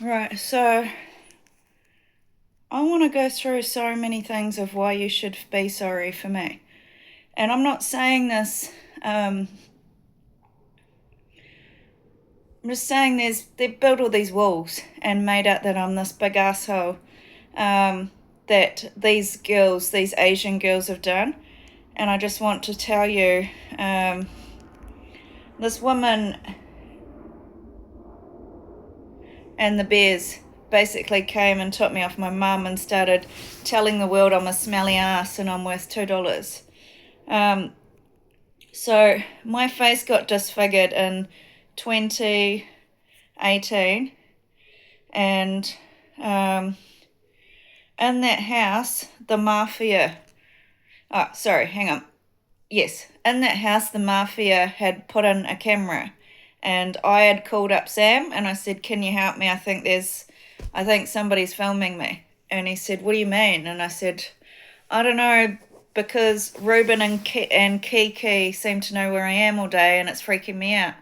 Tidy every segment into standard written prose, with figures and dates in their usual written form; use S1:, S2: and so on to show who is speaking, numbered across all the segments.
S1: Right, so I want to go through so many things of why you should be sorry for me. And I'm not saying this, I'm just saying they've built all these walls and made out that I'm this big asshole that these Asian girls have done. And I just want to tell you, this woman and the bears basically came and took me off my mum and started telling the world I'm a smelly ass and I'm worth $2. Um, so my face got disfigured in 2018, and in that house, the mafia. Oh, sorry, hang on. Yes, in that house, the mafia had put in a camera, and I had called up Sam and I said, "Can you help me? I think somebody's filming me." And he said, "What do you mean?" And I said, "I don't know, because Ruben and Kiki seem to know where I am all day, and it's freaking me out."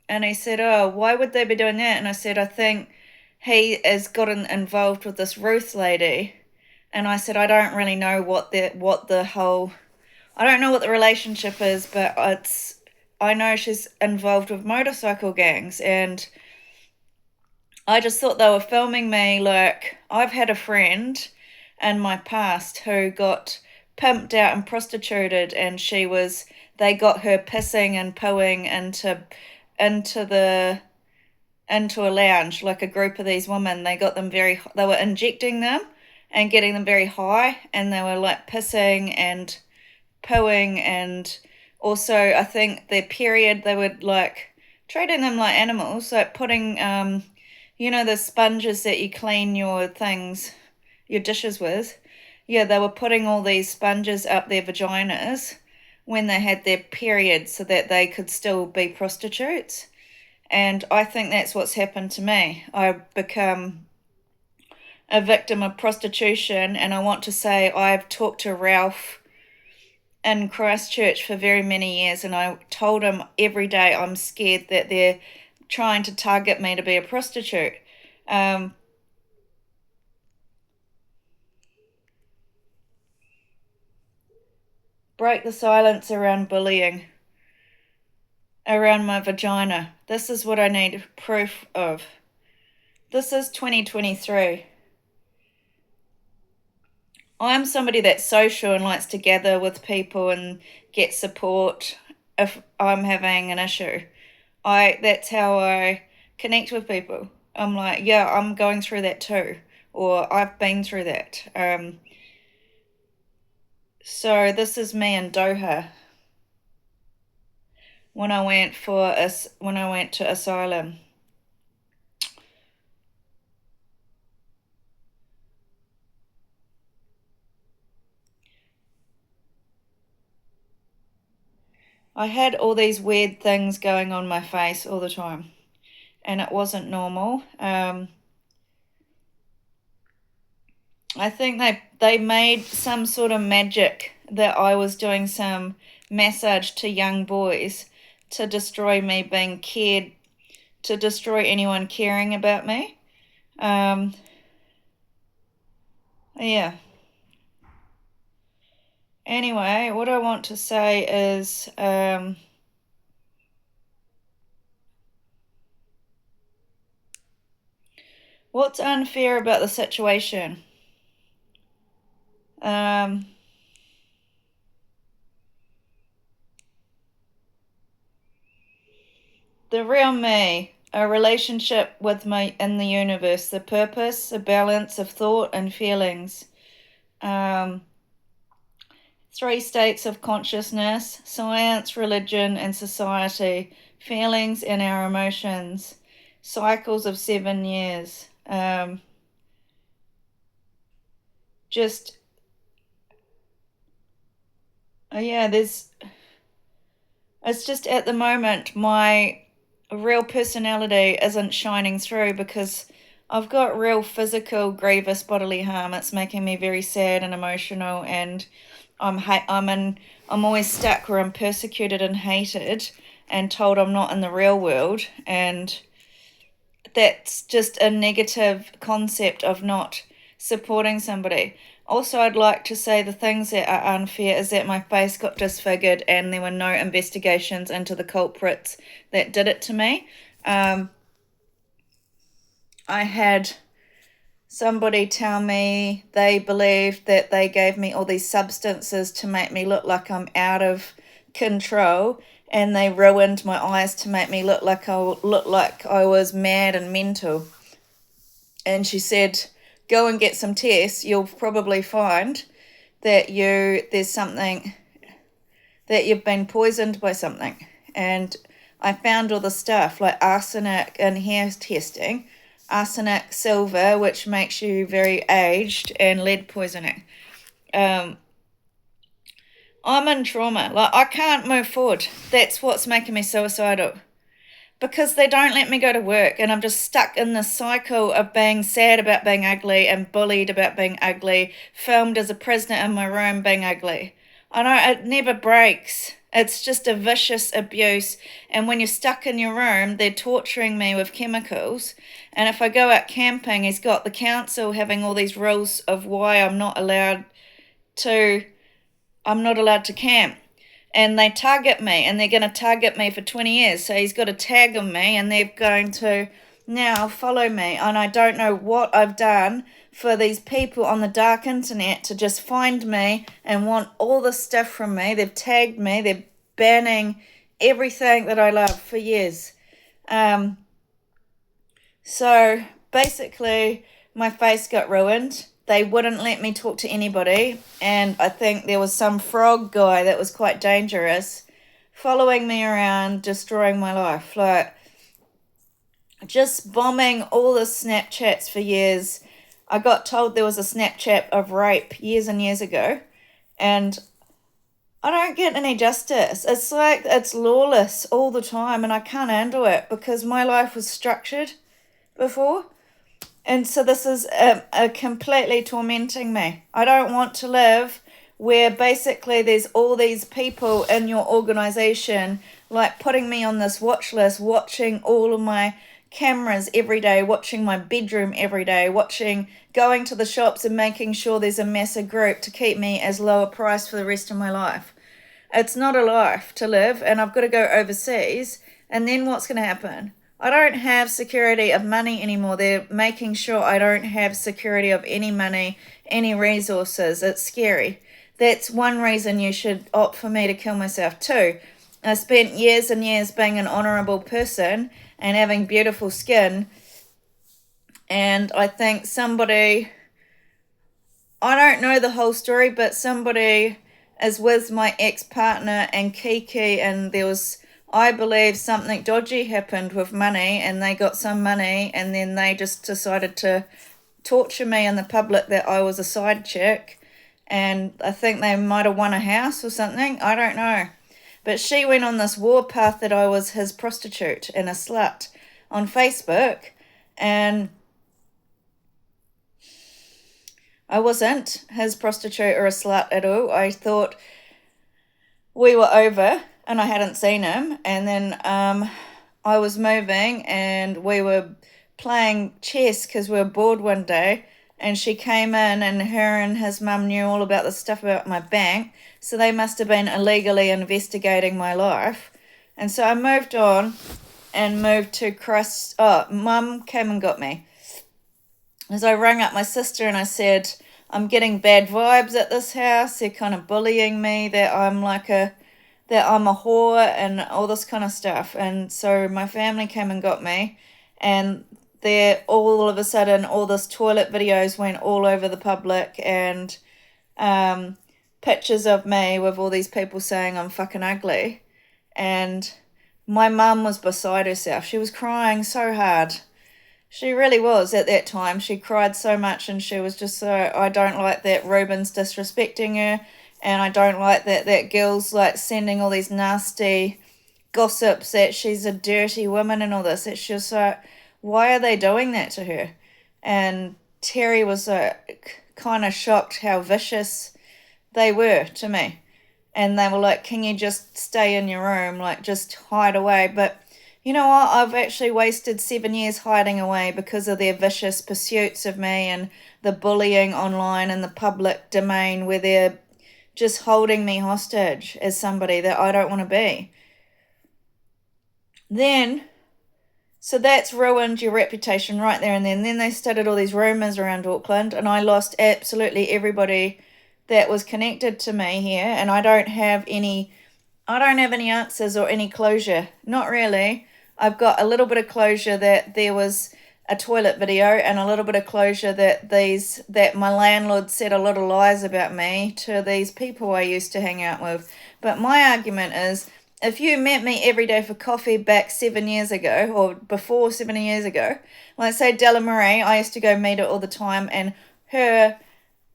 S1: And he said, "Oh, why would they be doing that?" And I said, "I think he has gotten involved with this Ruth lady." And I said, "I don't really know I don't know what the relationship is, but I know she's involved with motorcycle gangs." And I just thought they were filming me. Like, I've had a friend in my past who got pimped out and prostituted, and they got her pissing and pooing into the into a lounge, like a group of these women. They were injecting them and getting them very high, and they were like pissing and pooing, and also I think their period, they would like treating them like animals, like putting the sponges that you clean your dishes with. Yeah, they were putting all these sponges up their vaginas when they had their period so that they could still be prostitutes. And I think that's what's happened to me. I've become a victim of prostitution, and I want to say I've talked to Ralph in Christchurch for very many years, and I told him every day I'm scared that they're trying to target me to be a prostitute. Um, Break the silence around bullying, around my vagina. This is what I need proof of. This is 2023. I'm somebody that's social and likes to gather with people and get support if I'm having an issue. I That's how I connect with people. I'm like, yeah, I'm going through that too, or I've been through that. So this is me in Doha when I went to asylum. I had all these weird things going on my face all the time, and it wasn't normal. I think they made some sort of magic that I was doing some massage to young boys to destroy me being cared, to destroy anyone caring about me. Um, yeah. Anyway, what I want to say is, what's unfair about the situation? Um, the real me, a relationship with my in the universe, the purpose, a balance of thought and feelings. Um, Three states of consciousness: science, religion, and society, feelings and our emotions, cycles of 7 years. Just, yeah, it's just at the moment my real personality isn't shining through because I've got real physical, grievous bodily harm. It's making me very sad and emotional, and I'm always stuck where I'm persecuted and hated and told I'm not in the real world, and that's just a negative concept of not supporting somebody. Also, I'd like to say the things that are unfair is that my face got disfigured and there were no investigations into the culprits that did it to me. I had somebody tell me they believed that they gave me all these substances to make me look like I'm out of control, and they ruined my eyes to make me look like I was mad and mental. And she said, "Go and get some tests. You'll probably find that there's something, that you've been poisoned by something." And I found all the stuff like arsenic in hair testing, arsenic silver, which makes you very aged, and lead poisoning. I'm in trauma. Like, I can't move forward. That's what's making me suicidal. Because they don't let me go to work, and I'm just stuck in this cycle of being sad about being ugly and bullied about being ugly, filmed as a prisoner in my room being ugly. I know it never breaks. It's just a vicious abuse. And when you're stuck in your room, they're torturing me with chemicals. And if I go out camping, he's got the council having all these rules of why to I'm not allowed to camp. And they target me, and they're going to target me for 20 years. So he's got a tag on me, and they're going to now follow me. And I don't know what I've done for these people on the dark internet to just find me and want all this stuff from me. They've tagged me. They're banning everything that I love for years. So basically, my face got ruined. They wouldn't let me talk to anybody, and I think there was some frog guy that was quite dangerous following me around, destroying my life, like just bombing all the Snapchats for years. I got told there was a Snapchat of rape years and years ago, and I don't get any justice. It's like it's lawless all the time, and I can't handle it because my life was structured before. And so this is completely tormenting me. I don't want to live where basically there's all these people in your organization like putting me on this watch list, watching all of my cameras every day, watching my bedroom every day, going to the shops and making sure there's a massive group to keep me as low a price for the rest of my life. It's not a life to live, and I've got to go overseas, and then what's going to happen? I don't have security of money anymore. They're making sure I don't have security of any money, any resources. It's scary. That's one reason you should opt for me to kill myself too. I spent years and years being an honourable person and having beautiful skin. And I think I don't know the whole story, but somebody is with my ex-partner and Kiki, and there was, I believe, something dodgy happened with money, and they got some money, and then they just decided to torture me in the public that I was a side chick, and I think they might have won a house or something. I don't know. But she went on this warpath that I was his prostitute and a slut on Facebook, and I wasn't his prostitute or a slut at all. I thought we were over, and I hadn't seen him, and then I was moving, and we were playing chess because we were bored one day, and she came in, and her and his mum knew all about the stuff about my bank, so they must have been illegally investigating my life. And so I moved on and moved to Christ. Oh, Mum came and got me. As I rang up my sister and I said, I'm getting bad vibes at this house. They're kind of bullying me that I'm a whore and all this kind of stuff. And so my family came and got me, and there all of a sudden all this toilet videos went all over the public, and pictures of me with all these people saying I'm fucking ugly. And my mum was beside herself. She was crying so hard. She really was at that time. She cried so much, and she was just so, I don't like that Ruben's disrespecting her, and I don't like that girl's like sending all these nasty gossips that she's a dirty woman and all this. It's just like, why are they doing that to her? And Terry was kind of shocked how vicious they were to me. And they were like, can you just stay in your room, like just hide away? But You know what? I've actually wasted 7 years hiding away because of their vicious pursuits of me and the bullying online and the public domain where they're just holding me hostage as somebody that I don't want to be. Then, so that's ruined your reputation right there and then. Then they started all these rumours around Auckland, and I lost absolutely everybody that was connected to me here, and I don't have any answers or any closure. Not really. I've got a little bit of closure that there was a toilet video, and a little bit of closure that my landlord said a lot of lies about me to these people I used to hang out with. But my argument is, if you met me every day for coffee back 7 years ago or before 7 years ago, like say Della Marie, I used to go meet her all the time, and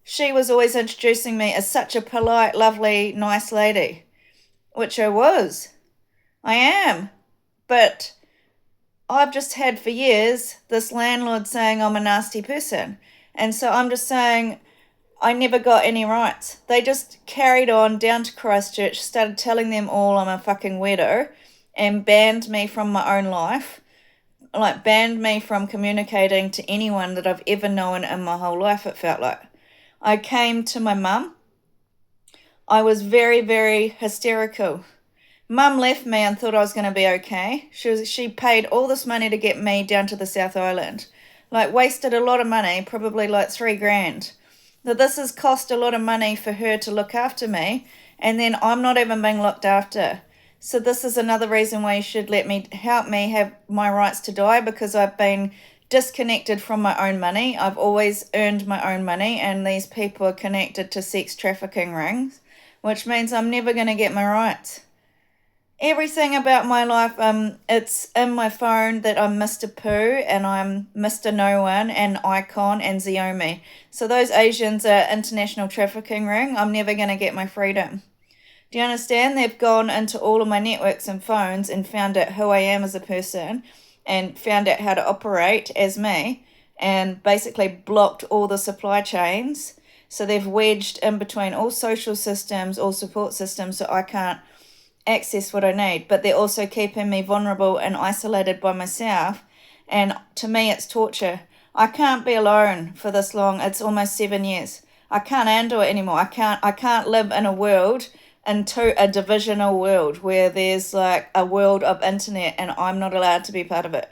S1: she was always introducing me as such a polite, lovely, nice lady, which I was. I am. But I've just had for years this landlord saying I'm a nasty person. And so I'm just saying I never got any rights. They just carried on down to Christchurch, started telling them all I'm a fucking weirdo, and banned me from my own life. Like, banned me from communicating to anyone that I've ever known in my whole life, it felt like. I came to my mum. I was very, very hysterical. Mum left me and thought I was going to be okay. She paid all this money to get me down to the South Island. Like, wasted a lot of money, probably like $3,000. That this has cost a lot of money for her to look after me, and then I'm not even being looked after. So this is another reason why you should help me have my rights to die, because I've been disconnected from my own money. I've always earned my own money, and these people are connected to sex trafficking rings, which means I'm never going to get my rights. Everything about my life, it's in my phone that I'm Mr. Pooh and I'm Mr. No One and Icon and Xiaomi. So those Asians are international trafficking ring. I'm never going to get my freedom. Do you understand? They've gone into all of my networks and phones and found out who I am as a person and found out how to operate as me, and basically blocked all the supply chains. So they've wedged in between all social systems, all support systems, so I can't access what I need. But they're also keeping me vulnerable and isolated by myself, and to me it's torture. I can't be alone for this long. It's almost 7 years. I can't handle it anymore. I can't live in a divisional world where there's like a world of internet and I'm not allowed to be part of it.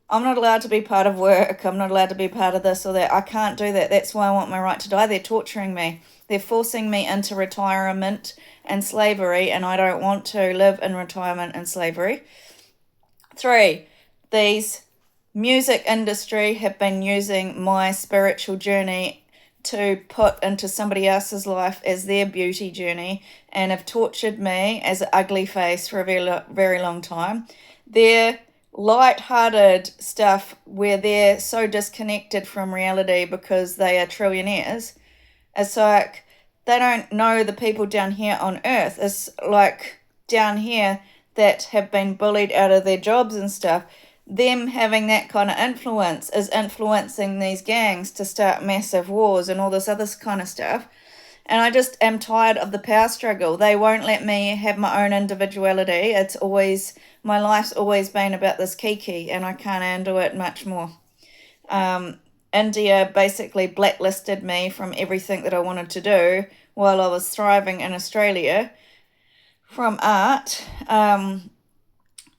S1: I'm not allowed to be part of work. I'm not allowed to be part of this or that. I can't do that. That's why I want my right to die. They're torturing me. They're forcing me into retirement and slavery, and I don't want to live in retirement and slavery. 3, these music industry have been using my spiritual journey to put into somebody else's life as their beauty journey, and have tortured me as an ugly face for a very, very long time. Their light-hearted stuff where they're so disconnected from reality because they are trillionaires, it's like they don't know the people down here on earth. It's like down here that have been bullied out of their jobs and stuff. Them having that kind of influence is influencing these gangs to start massive wars and all this other kind of stuff. And I just am tired of the power struggle. They won't let me have my own individuality. My life's always been about this kiki, and I can't handle it much more. India basically blacklisted me from everything that I wanted to do while I was thriving in Australia from art.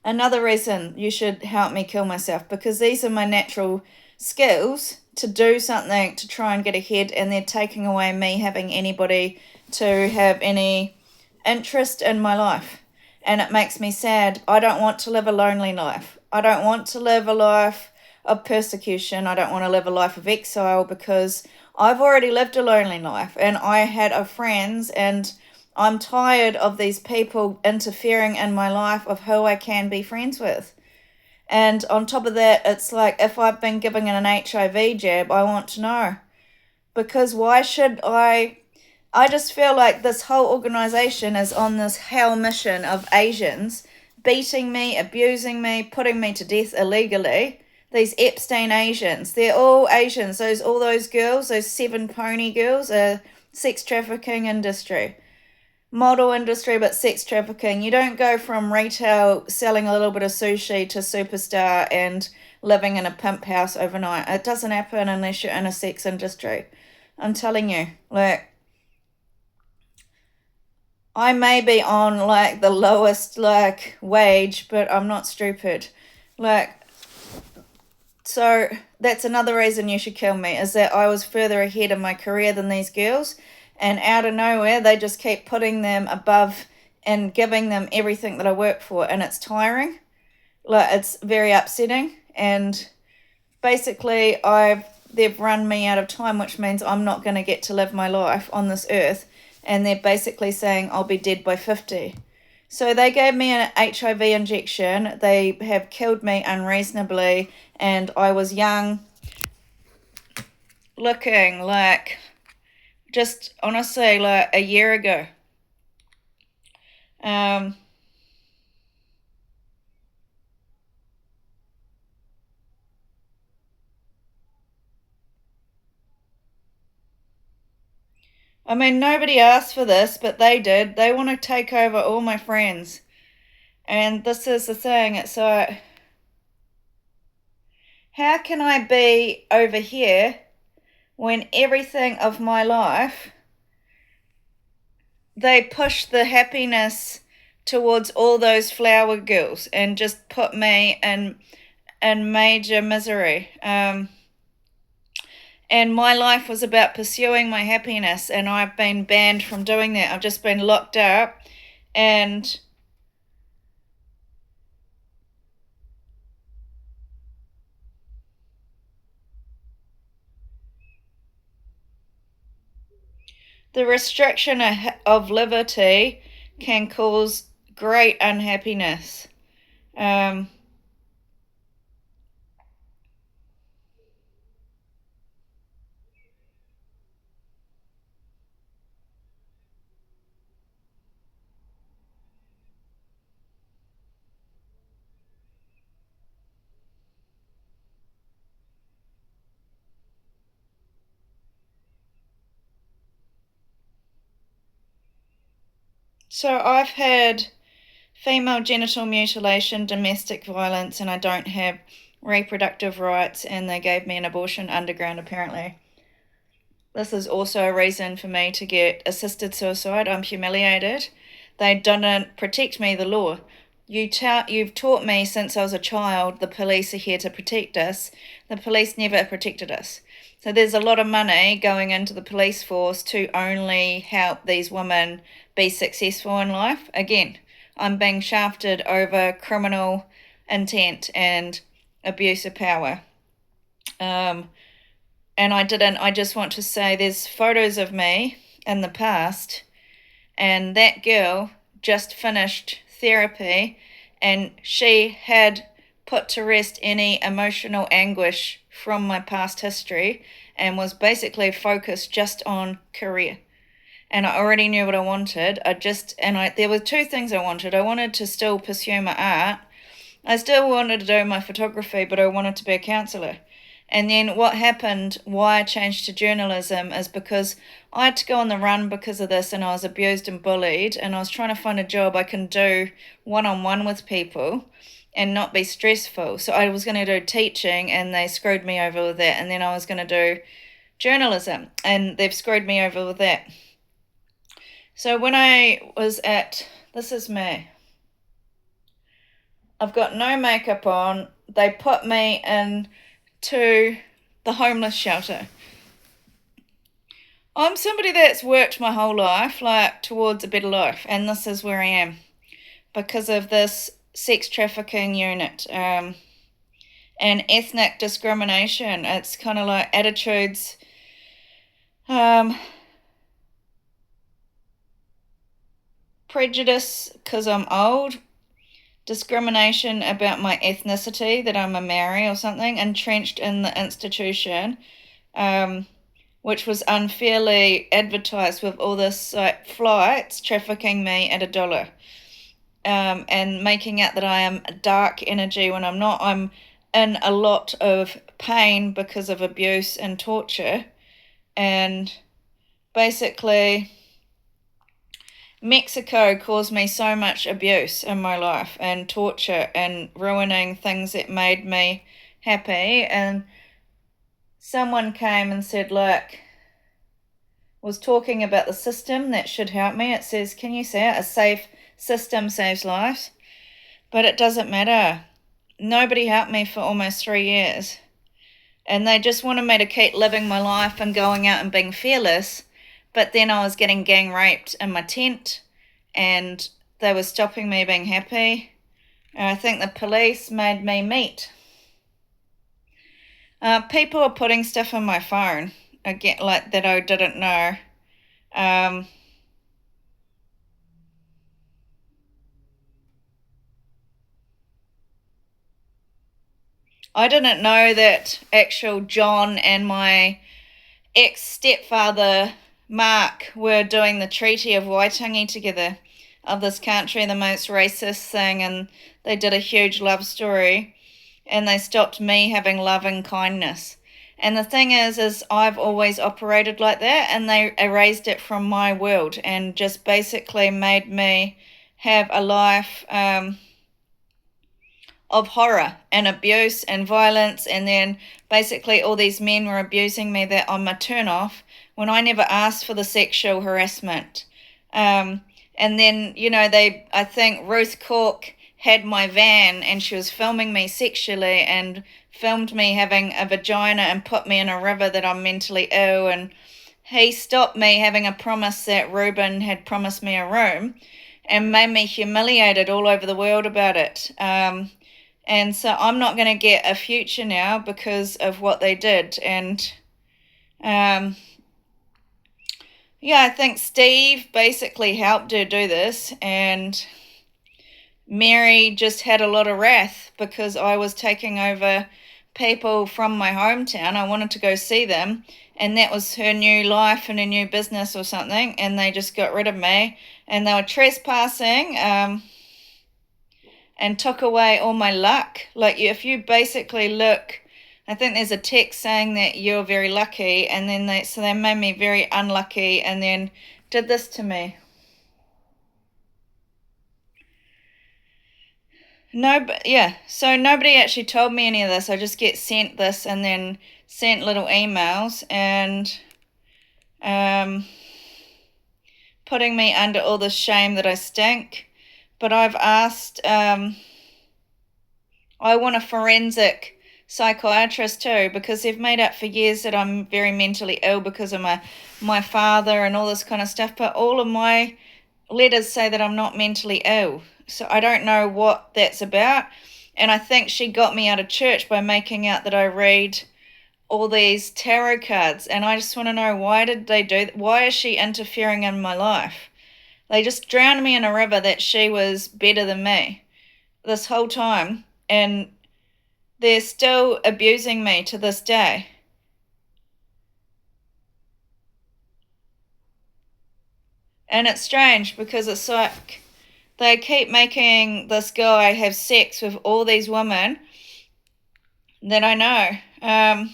S1: Another reason you should help me kill myself, because these are my natural skills to do something to try and get ahead, and they're taking away me having anybody to have any interest in my life. And it makes me sad. I don't want to live a lonely life. I don't want to live a life of persecution. I don't want to live a life of exile, because I've already lived a lonely life and I had friends, and I'm tired of these people interfering in my life of who I can be friends with. And on top of that, it's like, if I've been given an HIV jab, I want to know. Because why should I just feel like this whole organisation is on this hell mission of Asians beating me, abusing me, putting me to death illegally. These Epstein Asians, they're all Asians. All those girls, those 7 pony girls, are sex trafficking industry. model industry, but sex trafficking. You don't go from retail selling a little bit of sushi to superstar and living in a pimp house overnight. It doesn't happen unless you're in a sex industry. I'm telling you, like, I may be on like the lowest like wage, but I'm not stupid. Like, so that's another reason you should kill me, is that I was further ahead in my career than these girls, and out of nowhere they just keep putting them above and giving them everything that I work for, and it's tiring. Like, it's very upsetting, and basically they've run me out of time, which means I'm not going to get to live my life on this earth, and they're basically saying I'll be dead by 50. So they gave me an HIV injection. They have killed me unreasonably, and I was young, looking like, just honestly, like a year ago. Um, I mean, nobody asked for this, but they did. They want to take over all my friends. And this is the thing. It's like, how can I be over here when everything of my life, they push the happiness towards all those flower girls and just put me in major misery. And my life was about pursuing my happiness, and I've been banned from doing that. I've just been locked up, and the restriction of liberty can cause great unhappiness. Um, so I've had female genital mutilation, domestic violence, and I don't have reproductive rights, and they gave me an abortion underground, apparently. This is also a reason for me to get assisted suicide. I'm humiliated. They didn't protect me, the law. You've taught me since I was a child the police are here to protect us. The police never protected us. So there's a lot of money going into the police force to only help these women be successful in life. Again, I'm being shafted over criminal intent and abuse of power. And I just want to say there's photos of me in the past, and that girl just finished therapy, and she had put to rest any emotional anguish from my past history and was basically focused just on career. And I already knew what I wanted. There were two things I wanted. I wanted to still pursue my art. I still wanted to do my photography, but I wanted to be a counsellor. And then what happened, why I changed to journalism, is because I had to go on the run because of this, and I was abused and bullied, and I was trying to find a job I can do one-on-one with people and not be stressful. So I was going to do teaching, and they screwed me over with that. And then I was going to do journalism, and they've screwed me over with that. So when I was this is me. I've got no makeup on. They put me into the homeless shelter. I'm somebody that's worked my whole life, like, towards a better life, and this is where I am because of this sex trafficking unit and ethnic discrimination. It's kind of like attitudes, prejudice because I'm old, discrimination about my ethnicity, that I'm a Maori or something, entrenched in the institution, which was unfairly advertised with all this like flights trafficking me at $1, and making out that I am a dark energy when I'm not. I'm in a lot of pain because of abuse and torture, and basically Mexico caused me so much abuse in my life and torture and ruining things that made me happy. And someone came and said, look, was talking about the system that should help me. It says, can you see it? A safe system saves lives. But it doesn't matter. Nobody helped me for almost 3 years. And they just wanted me to keep living my life and going out and being fearless. But then I was getting gang raped in my tent, and they were stopping me being happy. And I think the police made me meet. People are putting stuff on my phone again, like that I didn't know. I didn't know that actual John and my ex-stepfather Mark were doing the Treaty of Waitangi together, of this country, the most racist thing, and they did a huge love story, and they stopped me having love and kindness. And the thing is I've always operated like that, and they erased it from my world and just basically made me have a life of horror and abuse and violence. And then basically all these men were abusing me that I'm a turn off when I never asked for the sexual harassment. And then, I think Ruth Cork had my van and she was filming me sexually and filmed me having a vagina and put me in a river that I'm mentally ill. And he stopped me having a promise that Ruben had promised me a room and made me humiliated all over the world about it. And so I'm not going to get a future now because of what they did. And I think Steve basically helped her do this. And Mary just had a lot of wrath because I was taking over people from my hometown. I wanted to go see them. And that was her new life and a new business or something. And they just got rid of me. And they were trespassing. And took away all my luck. Like, if you basically look, I think there's a text saying that you're very lucky, and then they made me very unlucky and then did this to me. So nobody actually told me any of this. I just get sent this and then sent little emails and putting me under all this shame that I stink. But I've asked, I want a forensic psychiatrist too, because they've made up for years that I'm very mentally ill because of my father and all this kind of stuff. But all of my letters say that I'm not mentally ill. So I don't know what that's about. And I think she got me out of church by making out that I read all these tarot cards. And I just want to know, why did they do that? Why is she interfering in my life? They just drowned me in a river that she was better than me this whole time. And they're still abusing me to this day. And it's strange because it's like they keep making this guy have sex with all these women that I know.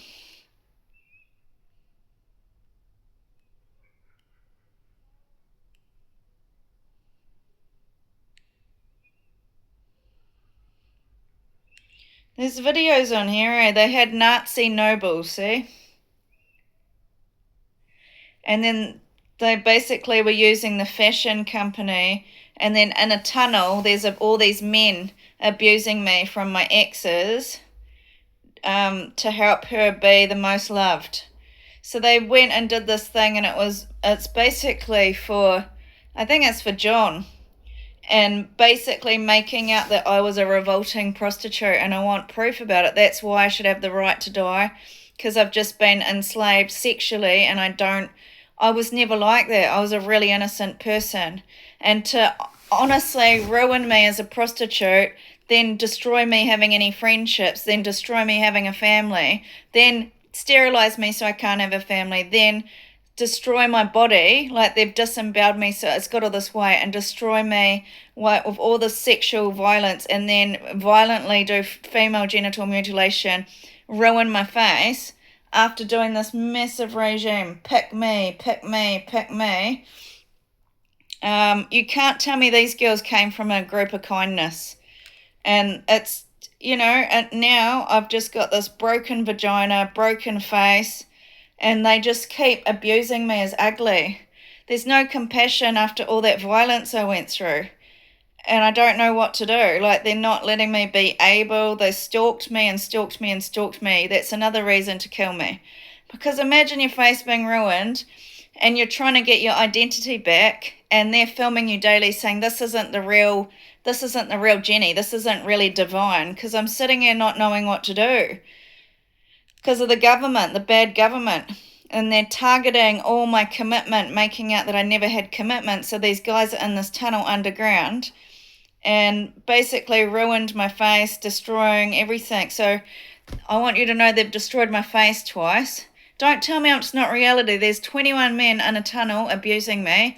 S1: There's videos on here. They had Nazi nobles, see? And then they basically were using the fashion company. And then in a tunnel, there's all these men abusing me from my exes to help her be the most loved. So they went and did this thing, and it's basically for, I think it's for John, and basically making out that I was a revolting prostitute, and I want proof about it. That's why I should have the right to die, because I've just been enslaved sexually, and I was never like that. I was a really innocent person. And to honestly ruin me as a prostitute, then destroy me having any friendships, then destroy me having a family, then sterilize me so I can't have a family, then destroy my body, like they've disemboweled me so it's got all this weight, and destroy me with all this sexual violence, and then violently do female genital mutilation, ruin my face after doing this massive regime, pick me, pick me, pick me. You can't tell me these girls came from a group of kindness. And it's, and now I've just got this broken vagina, broken face, and they just keep abusing me as ugly. There's no compassion after all that violence I went through. And I don't know what to do. Like, they're not letting me be able. They stalked me and stalked me and stalked me. That's another reason to kill me. Because imagine your face being ruined and you're trying to get your identity back, and they're filming you daily saying this isn't the real Jenny. This isn't really divine. Because I'm sitting here not knowing what to do. Because of the government, the bad government. And they're targeting all my commitment, making out that I never had commitment. So these guys are in this tunnel underground and basically ruined my face, destroying everything. So I want you to know they've destroyed my face twice. Don't tell me it's not reality. There's 21 men in a tunnel abusing me,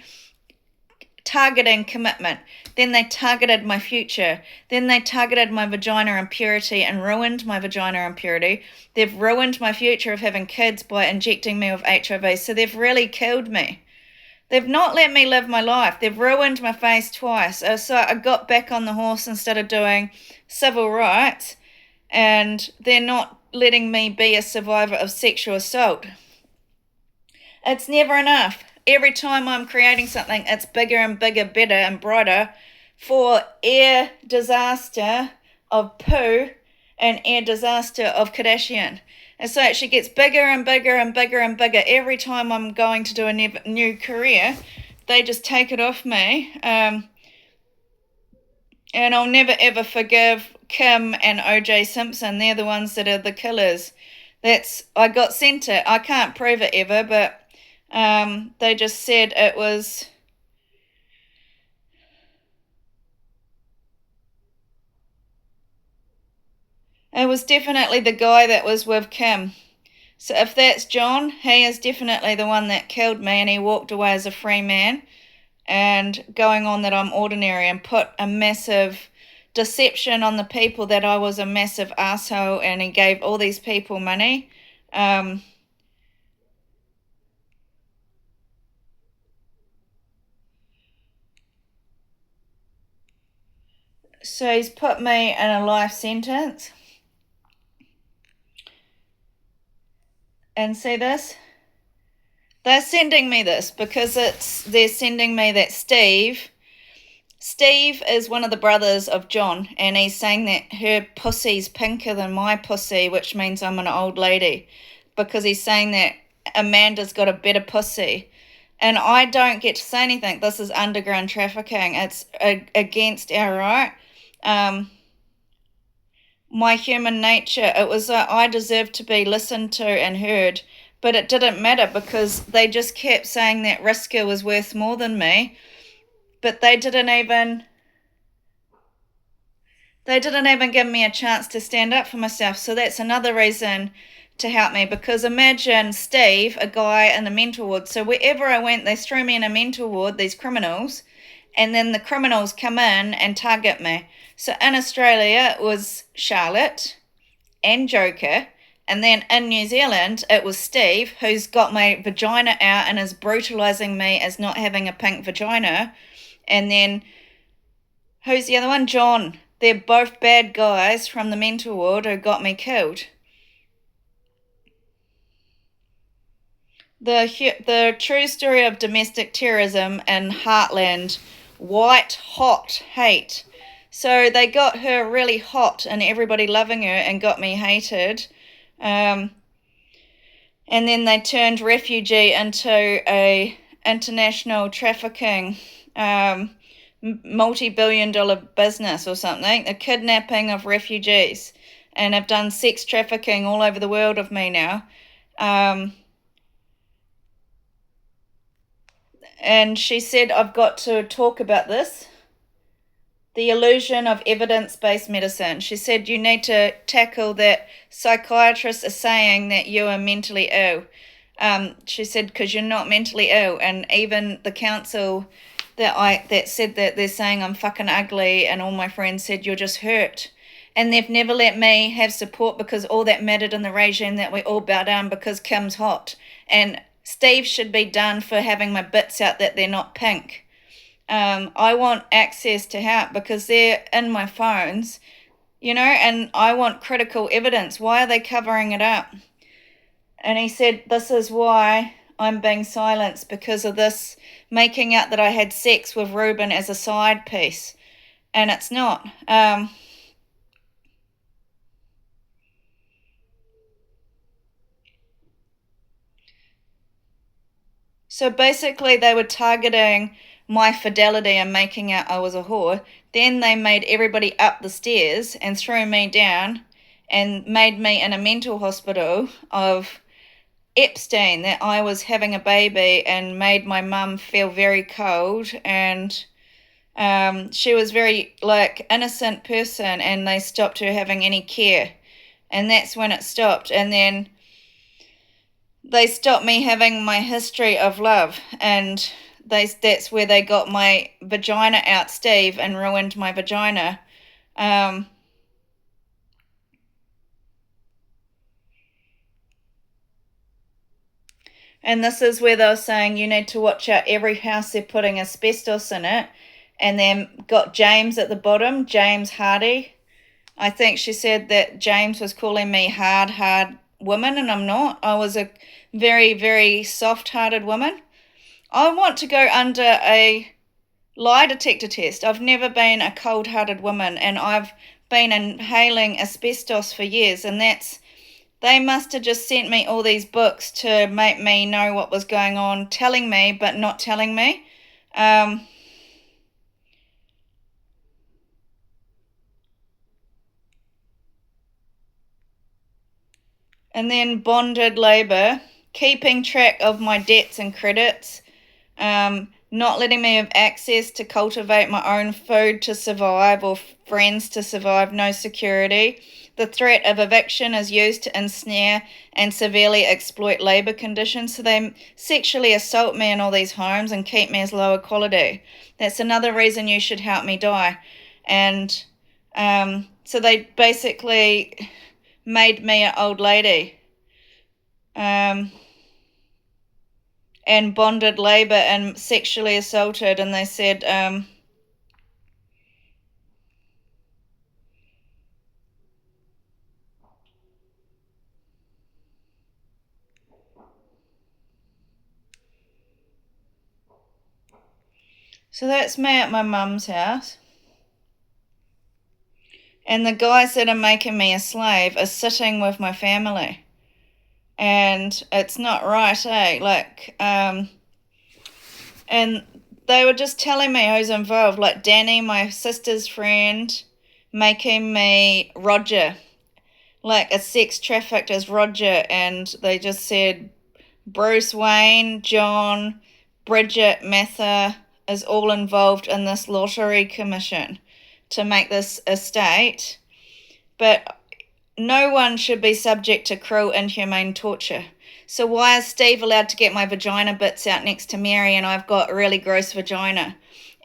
S1: targeting commitment. Then they targeted my future. Then they targeted my vagina impurity and ruined my vagina impurity. They've ruined my future of having kids by injecting me with HIV. So they've really killed me. They've not let me live my life. They've ruined my face twice. So I got back on the horse and started doing civil rights, and they're not letting me be a survivor of sexual assault. It's never enough. Every time I'm creating something, it's bigger and bigger, better and brighter for air disaster of poo and air disaster of Kardashian. And so it gets bigger and bigger and bigger and bigger. Every time I'm going to do a new career, they just take it off me. And I'll never ever forgive Kim and OJ Simpson. They're the ones that are the killers. I got sent it. I can't prove it ever, but they just said it was... It was definitely the guy that was with Kim. So if that's John, he is definitely the one that killed me, and he walked away as a free man and going on that I'm ordinary, and put a massive deception on the people that I was a massive asshole, and he gave all these people money. So he's put me in a life sentence. And see this? They're sending me this because they're sending me that Steve is one of the brothers of John, and he's saying that her pussy's pinker than my pussy, which means I'm an old lady, because he's saying that Amanda's got a better pussy. And I don't get to say anything. This is underground trafficking. It's against our right. My human nature, it was I deserved to be listened to and heard, but it didn't matter because they just kept saying that Riska was worth more than me, but they didn't even give me a chance to stand up for myself. So that's another reason to help me, because imagine Steve, a guy in the mental ward. So wherever I went, they threw me in a mental ward, these criminals, and then the criminals come in and target me. So in Australia, it was Charlotte and Joker. And then in New Zealand, it was Steve, who's got my vagina out and is brutalising me as not having a pink vagina. And then, who's the other one? John. They're both bad guys from the mental ward who got me killed. The true story of domestic terrorism in Heartland, white hot hate. So they got her really hot and everybody loving her, and got me hated. And then they turned refugee into a international trafficking, multi-billion-dollar business or something, a kidnapping of refugees, and have done sex trafficking all over the world of me now. And she said, I've got to talk about this. The illusion of evidence-based medicine. She said, you need to tackle that psychiatrists are saying that you are mentally ill. She said, because you're not mentally ill. And even the council that said that, they're saying I'm fucking ugly, and all my friends said, you're just hurt. And they've never let me have support, because all that mattered in the regime that we all bow down because Kim's hot. And Steve should be done for having my bits out that they're not pink. I want access to help because they're in my phones, and I want critical evidence. Why are they covering it up? And he said, this is why I'm being silenced, because of this making out that I had sex with Ruben as a side piece. And it's not. So basically, they were targeting my fidelity and making out I was a whore. Then they made everybody up the stairs and threw me down and made me in a mental hospital of Epstein, that I was having a baby, and made my mum feel very cold. And she was very like innocent person, and they stopped her having any care. And that's when it stopped. And then they stopped me having my history of love, and that's where they got my vagina out, Steve, and ruined my vagina. Um, and this is where they were saying you need to watch out every house they're putting asbestos in it. And then got James at the bottom, James Hardy. I think she said that James was calling me hard woman, and I'm not. I was a very, very soft-hearted woman. I want to go under a lie detector test. I've never been a cold-hearted woman, and I've been inhaling asbestos for years, and they must have just sent me all these books to make me know what was going on, telling me but not telling me. And then bonded labour, keeping track of my debts and credits, not letting me have access to cultivate my own food to survive, or friends to survive, no security. The threat of eviction is used to ensnare and severely exploit labour conditions. So they sexually assault me in all these homes and keep me as lower quality. That's another reason you should help me die. And so they basically made me an old lady, and bonded labour and sexually assaulted. And they said, so that's me at my mum's house. And the guys that are making me a slave are sitting with my family. And it's not right, eh? Like, and they were just telling me who's involved. Like Danny, my sister's friend, making me Roger. Like a sex trafficked as Roger. And they just said Bruce Wayne, John, Bridget Mather is all involved in this lottery commission to make this estate. But no one should be subject to cruel, inhumane torture. So why is Steve allowed to get my vagina bits out next to Mary, and I've got a really gross vagina?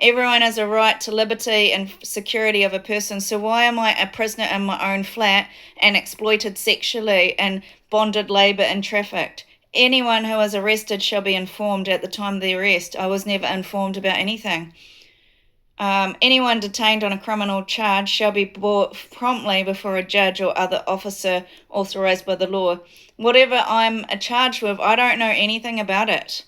S1: Everyone has a right to liberty and security of a person. So why am I a prisoner in my own flat and exploited sexually and bonded labour and trafficked? Anyone who is arrested shall be informed at the time of the arrest. I was never informed about anything. Anyone detained on a criminal charge shall be brought promptly before a judge or other officer authorised by the law. Whatever I'm charged with, I don't know anything about it.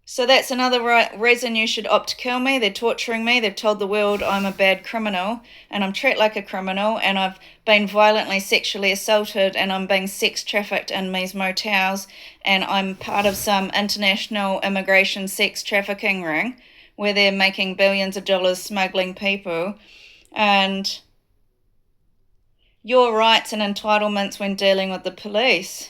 S1: So that's another reason you should opt to kill me. They're torturing me. They've told the world I'm a bad criminal, and I'm treated like a criminal, and I've been violently sexually assaulted, and I'm being sex trafficked in these motels, and I'm part of some international immigration sex trafficking ring where they're making billions of dollars smuggling people. And your rights and entitlements when dealing with the police.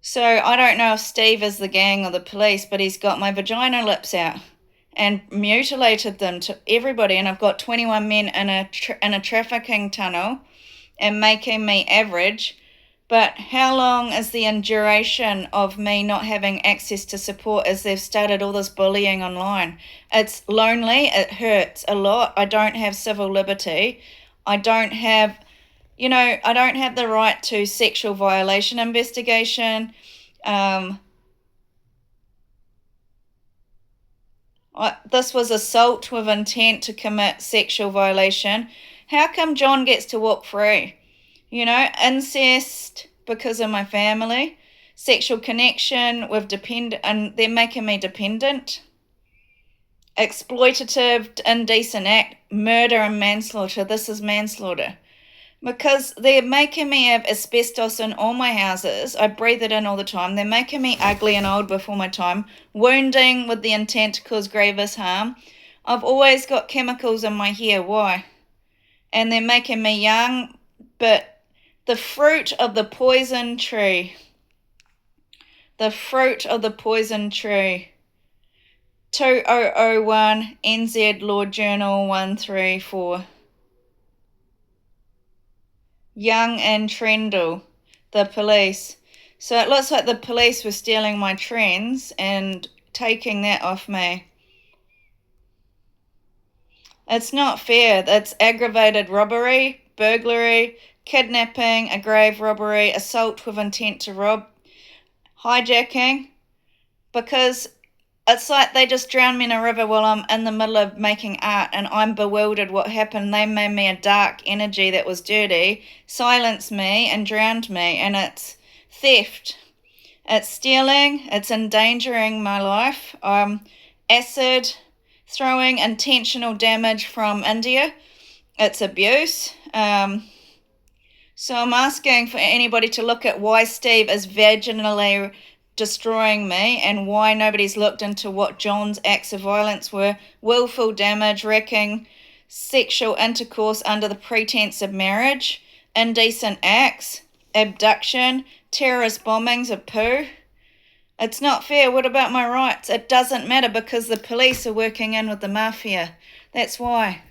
S1: So I don't know if Steve is the gang or the police, but he's got my vagina lips out and mutilated them to everybody. And I've got 21 men in a trafficking tunnel and making me average. But how long is the duration of me not having access to support as they've started all this bullying online? It's lonely. It hurts a lot. I don't have civil liberty. I don't have I don't have the right to sexual violation investigation. This was assault with intent to commit sexual violation. How come John gets to walk free? Incest because of my family, sexual connection with dependent, and they're making me dependent. Exploitative, indecent act, murder and manslaughter. This is manslaughter. Because they're making me have asbestos in all my houses. I breathe it in all the time. They're making me ugly and old before my time, wounding with the intent to cause grievous harm. I've always got chemicals in my hair. Why? And they're making me young, but the fruit of the poison tree. The fruit of the poison tree. 2001 NZ Law Journal 134. Young and Trendle, the police. So it looks like the police were stealing my trends and taking that off me. It's not fair. It's aggravated robbery, burglary, kidnapping, a grave robbery, assault with intent to rob, hijacking, because it's like they just drowned me in a river while I'm in the middle of making art and I'm bewildered what happened. They made me a dark energy that was dirty, silenced me and drowned me, and it's theft. It's stealing. It's endangering my life. Acid throwing, intentional damage from India. It's abuse. So I'm asking for anybody to look at why Steve is vaginally destroying me and why nobody's looked into what John's acts of violence were. Willful damage, wrecking, sexual intercourse under the pretense of marriage, indecent acts, abduction, terrorist bombings of poo. It's not fair. What about my rights? It doesn't matter because the police are working in with the mafia. That's why.